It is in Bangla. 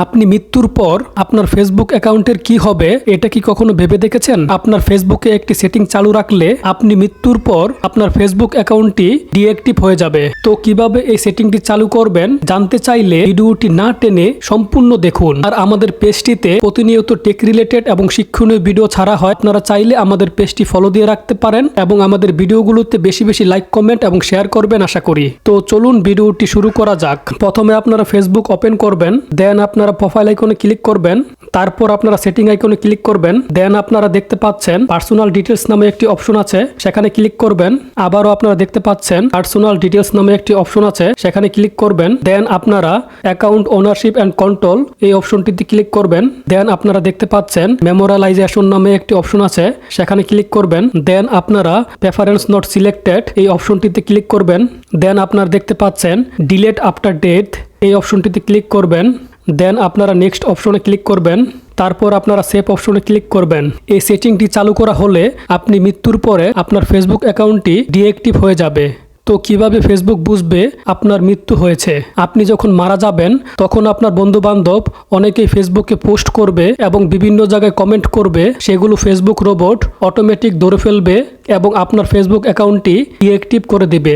আপনি মৃত্যুর পর আপনার ফেসবুক অ্যাকাউন্টের কি হবে এটা কি কখনো ভেবে দেখেছেন? আপনার ফেসবুকে একটি সেটিং চালু রাখলে আপনি মৃত্যুর পর আপনার ফেসবুক অ্যাকাউন্টটি ডিঅ্যাক্টিভ হয়ে যাবে। তো কিভাবে এই সেটিংটি চালু করবেন জানতে চাইলে ভিডিওটি না টেনে সম্পূর্ণ দেখুন। আর আমাদের পেজটিতে প্রতিনিয়ত টেক রিলেটেড এবং শিক্ষণীয় ভিডিও ছাড়া হয়। আপনারা চাইলে আমাদের পেজটি ফলো দিয়ে রাখতে পারেন এবং আমাদের ভিডিওগুলোতে বেশি বেশি লাইক, কমেন্ট এবং শেয়ার করবেন আশা করি। তো চলুন ভিডিওটি শুরু করা যাক। প্রথমে আপনারা ফেসবুক ওপেন করবেন, দেন আপনারা প্রোফাইল আইকনে ক্লিক করবেন, তারপর আপনারা সেটিং আইকনে ক্লিক করবেন, দেন আপনারা দেখতে পাচ্ছেন পার্সোনাল ডিটেলস নামে একটি অপশন আছে, সেখানে ক্লিক করবেন। আবারও আপনারা দেখতে পাচ্ছেন পার্সোনাল ডিটেলস নামে একটি অপশন আছে, সেখানে ক্লিক করবেন। দেন আপনারা অ্যাকাউন্ট ওনারশিপ এন্ড কন্ট্রোল এই অপশনটিতে ক্লিক করবেন। দেন আপনারা দেখতে পাচ্ছেন মেমোরালাইজেশন নামে একটি অপশন আছে, সেখানে ক্লিক করবেন। দেন আপনারা প্রেফারেন্স নট সিলেক্টেড এই অপশনটিতে ক্লিক করবেন। দেন আপনারা দেখতে পাচ্ছেন ডিলেট আফটার ডেথ এই অপশনটিতে ক্লিক করবেন। দেন আপনারা নেক্সট অপশনে ক্লিক করবেন, তারপর আপনারা সেভ অপশনে ক্লিক করবেন। এই সেটিংটি চালু করা হলে আপনি মৃত্যুর পরে আপনার ফেসবুক অ্যাকাউন্টটি ডিঅ্যাক্টিভ হয়ে যাবে। তো কিভাবে ফেসবুক বুঝবে আপনার মৃত্যু হয়েছে? আপনি যখন মারা যাবেন তখন আপনার বন্ধু বান্ধব অনেকেই ফেসবুকে পোস্ট করবে এবং বিভিন্ন জায়গায় কমেন্ট করবে, সেগুলো ফেসবুক রোবট অটোমেটিক ধরে ফেলবে এবং আপনার ফেসবুক অ্যাকাউন্টটি ডিঅ্যাক্টিভ করে দিবে।